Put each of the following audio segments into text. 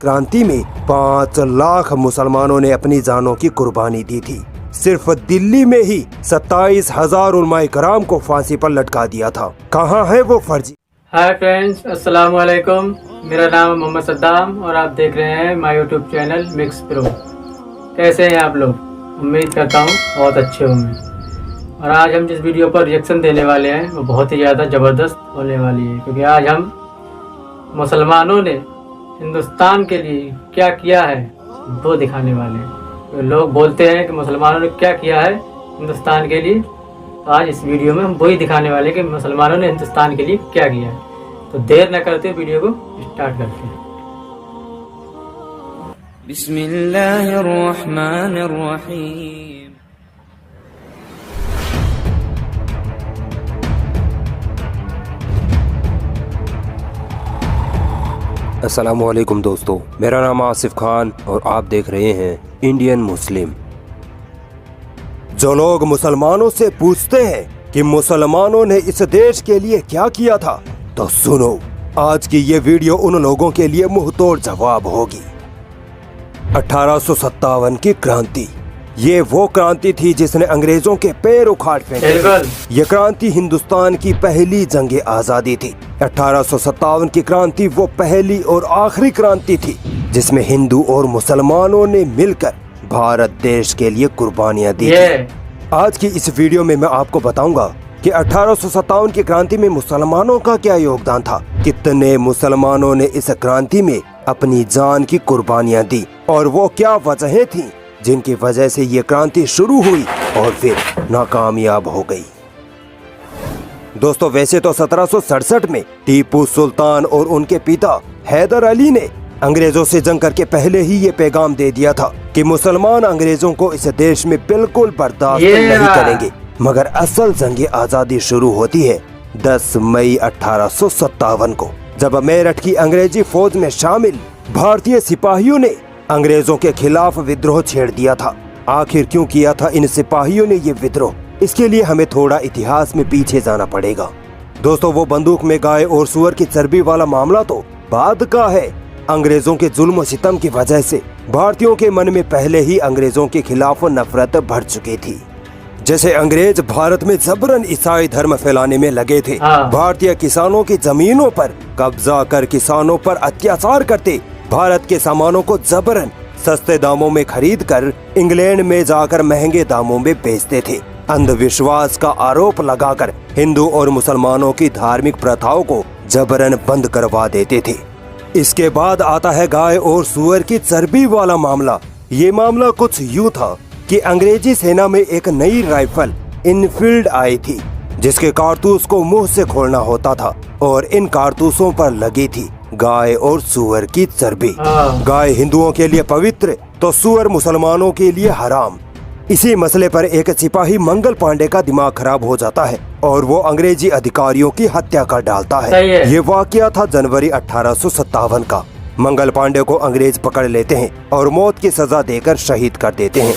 क्रांति में 5 लाख मुसलमानों ने अपनी जानों की कुर्बानी दी थी। सिर्फ दिल्ली में ही 27,000 उलमाए कराम को फांसी पर लटका दिया था। कहाँ है वो फर्जी? हाय फ्रेंड्स, अस्सलाम वालेकुम। मेरा नाम है मोहम्मद सद्दाम और आप देख रहे हैं my YouTube channel mix pro. कैसे हैं आप लोग? उम्मीद करता हूँ बहुत अच्छे होंगे। और आज हम जिस वीडियो पर रिएक्शन देने वाले हैं वो बहुत ही ज़्यादा ज़बरदस्त होने वाली है, क्योंकि आज हम मुसलमानों ने हिंदुस्तान के लिए क्या किया है वो दिखाने वाले हैं। तो लोग बोलते हैं कि मुसलमानों ने क्या किया है हिंदुस्तान के लिए, तो आज इस वीडियो में हम वही दिखाने वाले हैं कि मुसलमानों ने हिंदुस्तान के लिए क्या किया है। तो देर न करते वीडियो को स्टार्ट करते हैं। बिस्मिल्लाहिर्रहमानिर्रहीम। अस्सलामुअलैकुम दोस्तों, मेरा नाम आसिफ खान और आप देख रहे हैं इंडियन मुस्लिम। जो लोग मुसलमानों से पूछते हैं कि मुसलमानों ने इस देश के लिए क्या किया था, तो सुनो, आज की ये वीडियो उन लोगों के लिए मुंहतोड़ जवाब होगी। 1857 की क्रांति, ये वो क्रांति थी जिसने अंग्रेजों के पैर उखाड़ फेंके। ये क्रांति हिंदुस्तान की पहली जंगे आजादी थी। 1857 की क्रांति वो पहली और आखिरी क्रांति थी जिसमें हिंदू और मुसलमानों ने मिलकर भारत देश के लिए कुर्बानियां दी थी। आज की इस वीडियो में मैं आपको बताऊंगा कि 1857 की क्रांति में मुसलमानों का क्या योगदान था, कितने मुसलमानों ने इस क्रांति में अपनी जान की कुर्बानियां दी और वो क्या वजहें थीं जिनकी वजह से ये क्रांति शुरू हुई और फिर नाकामयाब हो गई। दोस्तों, वैसे तो 1767 में टीपू सुल्तान और उनके पिता हैदर अली ने अंग्रेजों से जंग करके पहले ही ये पैगाम दे दिया था कि मुसलमान अंग्रेजों को इस देश में बिल्कुल बर्दाश्त नहीं करेंगे। मगर असल जंग आजादी शुरू होती है 10 मई 1857 को, जब मेरठ की अंग्रेजी फौज में शामिल भारतीय सिपाहियों ने अंग्रेजों के खिलाफ विद्रोह छेड़ दिया था। आखिर क्यों किया था इन सिपाहियों ने ये विद्रोह, इसके लिए हमें थोड़ा इतिहास में पीछे जाना पड़ेगा। दोस्तों, वो बंदूक में गाय और सुअर की चर्बी वाला मामला तो बाद का है। अंग्रेजों के जुल्म सितम की वजह से भारतीयों के मन में पहले ही अंग्रेजों के खिलाफ नफरत भर चुकी थी। जैसे अंग्रेज भारत में जबरन ईसाई धर्म फैलाने में लगे थे, भारतीय किसानों की जमीनों पर कब्जा कर किसानों पर अत्याचार करते, भारत के सामानों को जबरन सस्ते दामों में खरीद कर इंग्लैंड में जाकर महंगे दामों में बेचते थे, अंधविश्वास का आरोप लगाकर हिंदू और मुसलमानों की धार्मिक प्रथाओं को जबरन बंद करवा देते थे। इसके बाद आता है गाय और सुअर की चर्बी वाला मामला। ये मामला कुछ यूँ था कि अंग्रेजी सेना में एक नई राइफल इनफील्ड आई थी जिसके कारतूस को मुंह से खोलना होता था और इन कारतूसों पर लगी थी गाय और सुअर की चर्बी। गाय हिंदुओं के लिए पवित्र तो सुअर मुसलमानों के लिए हराम। इसी मसले पर एक सिपाही मंगल पांडे का दिमाग खराब हो जाता है और वो अंग्रेजी अधिकारियों की हत्या कर डालता है। ये वाकया था जनवरी 1857 का। मंगल पांडे को अंग्रेज पकड़ लेते हैं और मौत की सजा देकर शहीद कर देते हैं।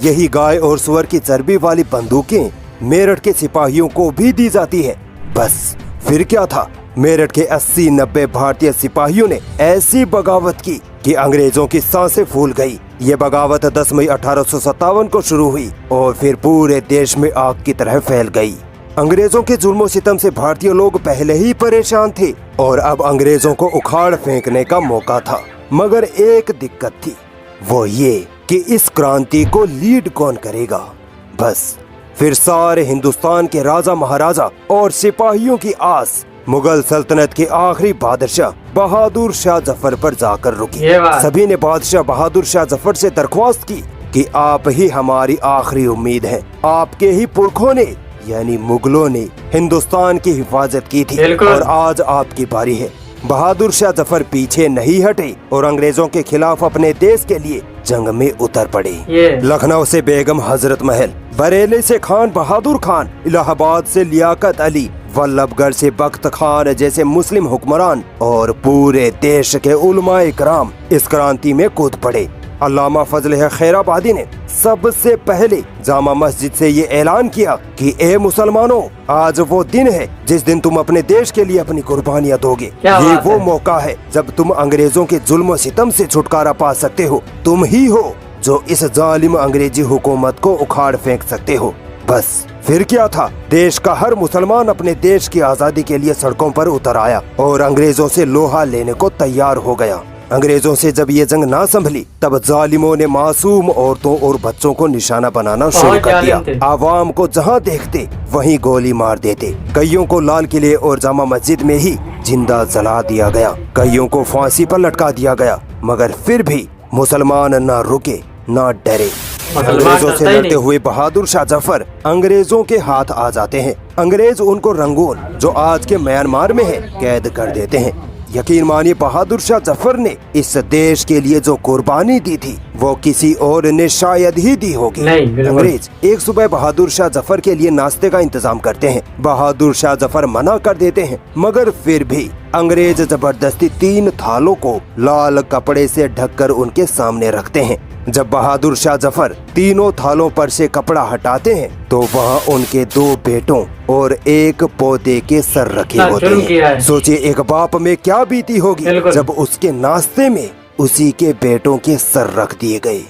यही गाय और सुअर की चर्बी वाली बंदूकें मेरठ के सिपाहियों को भी दी जाती है। बस फिर क्या था, मेरठ के 80-90 भारतीय सिपाहियों ने ऐसी बगावत की कि अंग्रेजों की सांसें फूल गई। ये बगावत 10 मई 1857 को शुरू हुई और फिर पूरे देश में आग की तरह फैल गई। अंग्रेजों के जुल्मों सितम से भारतीय लोग पहले ही परेशान थे और अब अंग्रेजों को उखाड़ फेंकने का मौका था। मगर एक दिक्कत थी, वो ये कि इस क्रांति को लीड कौन करेगा। बस फिर सारे हिंदुस्तान के राजा महाराजा और सिपाहियों की आस मुगल सल्तनत के आखिरी बादशाह बहादुर शाह जफर पर जाकर रुकी। सभी ने बादशाह बहादुर शाह जफर से दरख्वास्त की कि आप ही हमारी आखिरी उम्मीद हैं। आपके ही पुरखों ने यानी मुगलों ने हिंदुस्तान की हिफाजत की थी और आज आपकी बारी है। बहादुर शाह जफर पीछे नहीं हटे और अंग्रेजों के खिलाफ अपने देश के लिए जंग में उतर पड़े। लखनऊ से बेगम हजरत महल, बरेली से खान बहादुर खान, इलाहाबाद से लियाकत अली, वल्लभगढ़ से बख्त खान जैसे मुस्लिम हुक्मरान और पूरे देश के उलमाए कराम इस क्रांति में कूद पड़े। अल्लामा फजल खैराबादी ने सबसे पहले जामा मस्जिद से ये ऐलान किया कि ए मुसलमानों, आज वो दिन है जिस दिन तुम अपने देश के लिए अपनी कुर्बानियाँ दोगे। ये वो मौका है जब तुम अंग्रेजों के जुल्म सितम से छुटकारा पा सकते हो। तुम ही हो जो इस जालिम अंग्रेजी हुकूमत को उखाड़ फेंक सकते हो। बस फिर क्या था, देश का हर मुसलमान अपने देश की आजादी के लिए सड़कों पर उतर आया और अंग्रेजों से लोहा लेने को तैयार हो गया। अंग्रेजों से जब ये जंग ना संभली तब जालिमों ने मासूम औरतों और बच्चों को निशाना बनाना शुरू कर दिया। आवाम को जहाँ देखते वहीं गोली मार देते। कईयों को लाल किले और जामा मस्जिद में ही जिंदा जला दिया गया, कईयों को फांसी पर लटका दिया गया। मगर फिर भी मुसलमान न रुके न डरे। अंग्रेजों से लड़ते हुए बहादुर शाह जफर अंग्रेजों के हाथ आ जाते हैं। अंग्रेज उनको रंगून, जो आज के म्यांमार में है, कैद कर देते हैं। यकीन मानिए, बहादुर शाह जफर ने इस देश के लिए जो कुर्बानी दी थी वो किसी और ने शायद ही दी होगी। अंग्रेज एक सुबह बहादुर शाह जफर के लिए नाश्ते का इंतजाम करते हैं। बहादुर शाह जफर मना कर देते हैं, मगर फिर भी अंग्रेज जबरदस्ती 3 थालों को लाल कपड़े से ढककर उनके सामने रखते हैं। जब बहादुर शाह जफर तीनों थालों पर से कपड़ा हटाते हैं तो वहाँ उनके 2 बेटों और 1 पोते के सर रखे होते हैं। सोचिए एक बाप में क्या बीती होगी जब उसके नाश्ते में उसी के बेटों के सर रख दिए गए।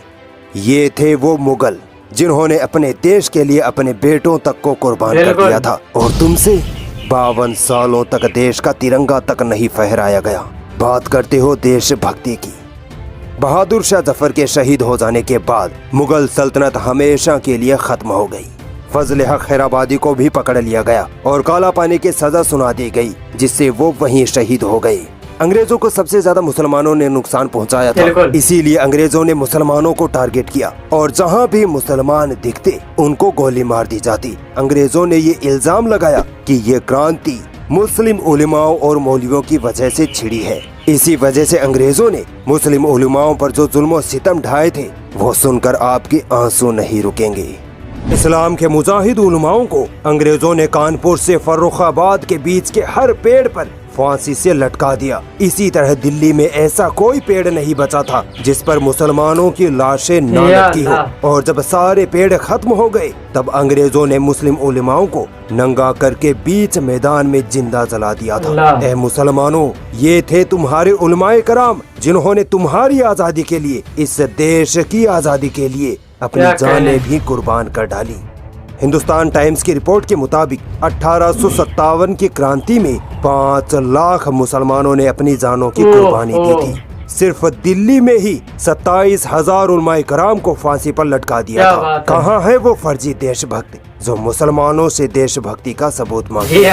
ये थे वो मुगल जिन्होंने अपने देश के लिए अपने बेटों तक को कुर्बान कर दिया था, और तुमसे 52 सालों तक देश का तिरंगा तक नहीं फहराया गया। बात करते हो देशभक्ति की। बहादुर शाह जफर के शहीद हो जाने के बाद मुगल सल्तनत हमेशा के लिए खत्म हो गई। फजल हक खैराबादी को भी पकड़ लिया गया और काला पानी की सजा सुना दी गई, जिससे वो वहीं शहीद हो गए। अंग्रेजों को सबसे ज्यादा मुसलमानों ने नुकसान पहुंचाया था, इसीलिए अंग्रेजों ने मुसलमानों को टारगेट किया और जहां भी मुसलमान दिखते उनको गोली मार दी जाती। अंग्रेजों ने ये इल्जाम लगाया कि ये क्रांति मुस्लिम उलेमाओं और मौलवियों की वजह से छिड़ी है। इसी वजह से अंग्रेजों ने मुस्लिम उलेमाओं पर जो जुल्म सितम ढाए थे वो सुनकर आपके आंसू नहीं रुकेंगे। इस्लाम के मुजाहिद उलेमाओं को अंग्रेजों ने कानपुर से फर्रुखाबाद के बीच के हर पेड़ पर फांसी से लटका दिया। इसी तरह दिल्ली में ऐसा कोई पेड़ नहीं बचा था जिस पर मुसलमानों की लाशें न लटकी हो। और जब सारे पेड़ खत्म हो गए तब अंग्रेजों ने मुस्लिम उलेमाओं को नंगा करके बीच मैदान में जिंदा जला दिया था। ऐ मुसलमानों, ये थे तुम्हारे उलमाए कराम जिन्होंने तुम्हारी आजादी के लिए, इस देश की आजादी के लिए अपनी जानें भी कुर्बान कर डाली। हिंदुस्तान टाइम्स की रिपोर्ट के मुताबिक 1857 की क्रांति में 5 लाख मुसलमानों ने अपनी जानों की कुर्बानी दी थी। सिर्फ दिल्ली में ही 27,000 उलमाए कराम को फांसी पर लटका दिया था। कहाँ है वो फर्जी देशभक्त जो मुसलमानों से देशभक्ति का सबूत मांगे?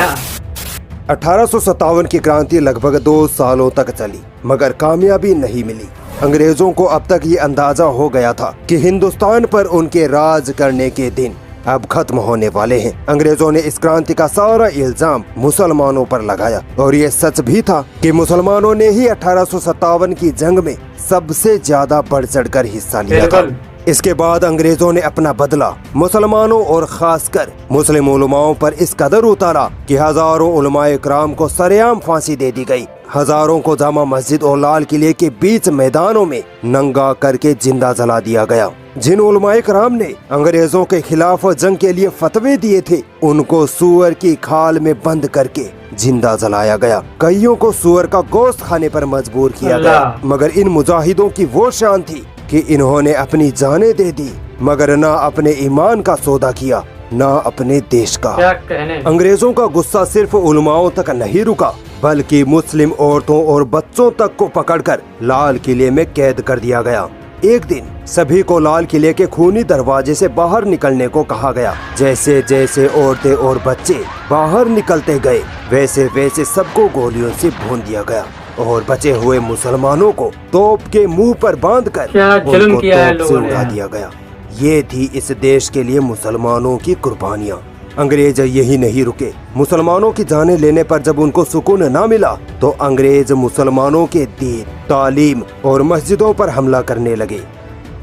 1857 की क्रांति लगभग 2 सालों तक चली, मगर कामयाबी नहीं मिली। अंग्रेजों को अब तक ये अंदाजा हो गया था कि हिंदुस्तान पर उनके राज करने के दिन अब खत्म होने वाले हैं। अंग्रेजों ने इस क्रांति का सारा इल्जाम मुसलमानों पर लगाया, और ये सच भी था कि मुसलमानों ने ही 1857 की जंग में सबसे ज्यादा बढ़ चढ़कर हिस्सा लिया था। इसके बाद अंग्रेजों ने अपना बदला मुसलमानों और खासकर मुस्लिम उलमाओं पर इस कदर उतारा कि हजारों उलमाए कराम को सरेआम फांसी दे दी गई। हजारों को जामा मस्जिद और लाल किले के बीच मैदानों में नंगा करके जिंदा जला दिया गया। जिन उलमाए कराम ने अंग्रेजों के खिलाफ जंग के लिए फतवे दिए थे उनको सूअर की खाल में बंद करके जिंदा जलाया गया। कईयों को सूअर का गोश्त खाने पर मजबूर किया गया। मगर इन मुजाहिदों की वो शान थी कि इन्होंने अपनी जानें दे दी, मगर ना अपने ईमान का सौदा किया, ना अपने देश का। अंग्रेजों का गुस्सा सिर्फ उलमाओं तक नहीं रुका, बल्कि मुस्लिम औरतों और बच्चों तक को पकड़कर लाल किले में कैद कर दिया गया। एक दिन सभी को लाल किले के खूनी दरवाजे से बाहर निकलने को कहा गया। जैसे जैसे औरतें और बच्चे बाहर निकलते गए वैसे वैसे सबको गोलियों से भून दिया गया और बचे हुए मुसलमानों को तोप के मुंह पर बांधकर उनको तोप से उड़ा दिया गया। ये थी इस देश के लिए मुसलमानों की कुर्बानियाँ। अंग्रेज यही नहीं रुके। मुसलमानों की जानें लेने पर जब उनको सुकून ना मिला तो अंग्रेज मुसलमानों के दीन, तालीम और मस्जिदों पर हमला करने लगे।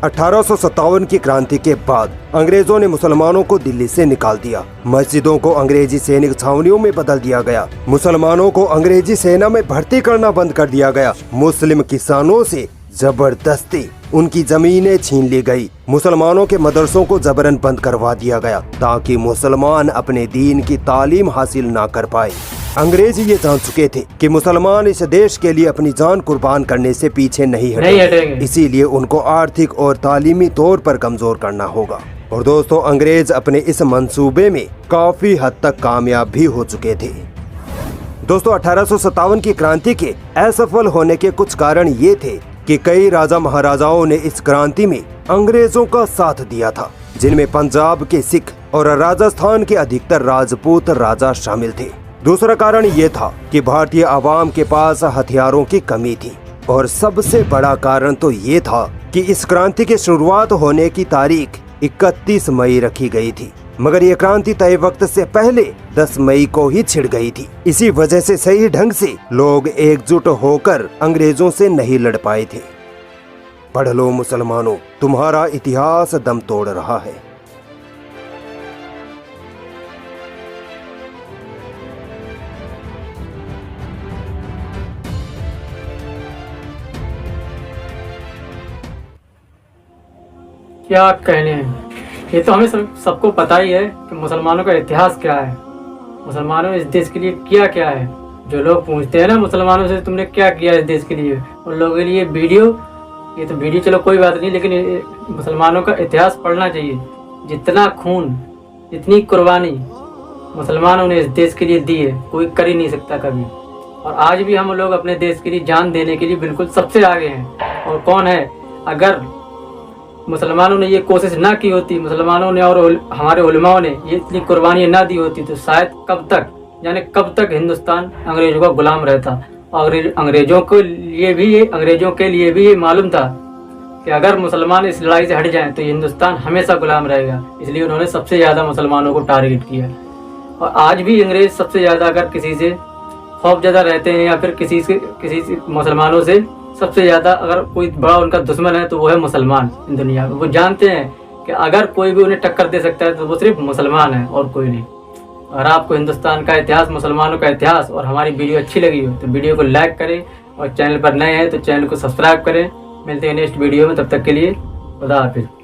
1857 की क्रांति के बाद अंग्रेजों ने मुसलमानों को दिल्ली से निकाल दिया। मस्जिदों को अंग्रेजी सैनिक छावनियों में बदल दिया गया। मुसलमानों को अंग्रेजी सेना में भर्ती करना बंद कर दिया गया। मुस्लिम किसानों से जबरदस्ती उनकी जमीनें छीन ली गई। मुसलमानों के मदरसों को जबरन बंद करवा दिया गया ताकि मुसलमान अपने दीन की तालीम हासिल ना कर पाए। अंग्रेज ये जान चुके थे कि मुसलमान इस देश के लिए अपनी जान कुर्बान करने से पीछे नहीं हटेंगे, इसीलिए उनको आर्थिक और तालीमी तौर पर कमजोर करना होगा। और दोस्तों, अंग्रेज अपने इस मंसूबे में काफी हद तक कामयाब भी हो चुके थे। दोस्तों, 1857 की क्रांति के असफल होने के कुछ कारण ये थे कि कई राजा महाराजाओं ने इस क्रांति में अंग्रेजों का साथ दिया था, जिनमें पंजाब के सिख और राजस्थान के अधिकतर राजपूत राजा शामिल थे। दूसरा कारण ये था कि भारतीय आवाम के पास हथियारों की कमी थी, और सबसे बड़ा कारण तो ये था कि इस क्रांति के शुरुआत होने की तारीख 31 मई रखी गई थी, मगर ये क्रांति तय वक्त से पहले 10 मई को ही छिड़ गई थी। इसी वजह से सही ढंग से लोग एकजुट होकर अंग्रेजों से नहीं लड़ पाए थे। पढ़ लो मुसलमानों, तुम्हारा इतिहास दम तोड़ रहा है। क्या कहने हैं, ये तो हमें सबको पता ही है कि मुसलमानों का इतिहास क्या है, मुसलमानों ने इस देश के लिए किया क्या है। जो लोग पूछते हैं ना मुसलमानों से तुमने क्या किया इस देश के लिए, उन लोगों के लिए ये तो वीडियो चलो कोई बात नहीं, लेकिन मुसलमानों का इतिहास पढ़ना चाहिए। जितना खून, जितनी कुर्बानी मुसलमानों ने इस देश के लिए दी है, कोई कर ही नहीं सकता कभी। और आज भी हम लोग अपने देश के लिए जान देने के लिए बिल्कुल सबसे आगे हैं। और कौन है, अगर मुसलमानों ने ये कोशिश ना की होती, मुसलमानों ने और हमारे उलमाओं ने ये इतनी कुर्बानियाँ ना दी होती, तो शायद कब तक हिंदुस्तान अंग्रेजों का गुलाम रहता। और अंग्रेजों के लिए भी ये मालूम था कि अगर मुसलमान इस लड़ाई से हट जाएं तो ये हिंदुस्तान हमेशा गुलाम रहेगा। इसलिए उन्होंने सबसे ज़्यादा मुसलमानों को टारगेट किया। और आज भी अंग्रेज सबसे ज़्यादा अगर किसी से खौफजदा रहते हैं या फिर किसी से मुसलमानों से सबसे ज़्यादा अगर कोई बड़ा उनका दुश्मन है तो वो है मुसलमान इन दुनिया में। वो जानते हैं कि अगर कोई भी उन्हें टक्कर दे सकता है तो वो सिर्फ मुसलमान है और कोई नहीं। और आपको हिंदुस्तान का इतिहास, मुसलमानों का इतिहास और हमारी वीडियो अच्छी लगी हो तो वीडियो को लाइक करें, और चैनल पर नए हैं तो चैनल को सब्सक्राइब करें। मिलते हैं नेक्स्ट वीडियो में, तब तक के लिए खुदा हाफिज़।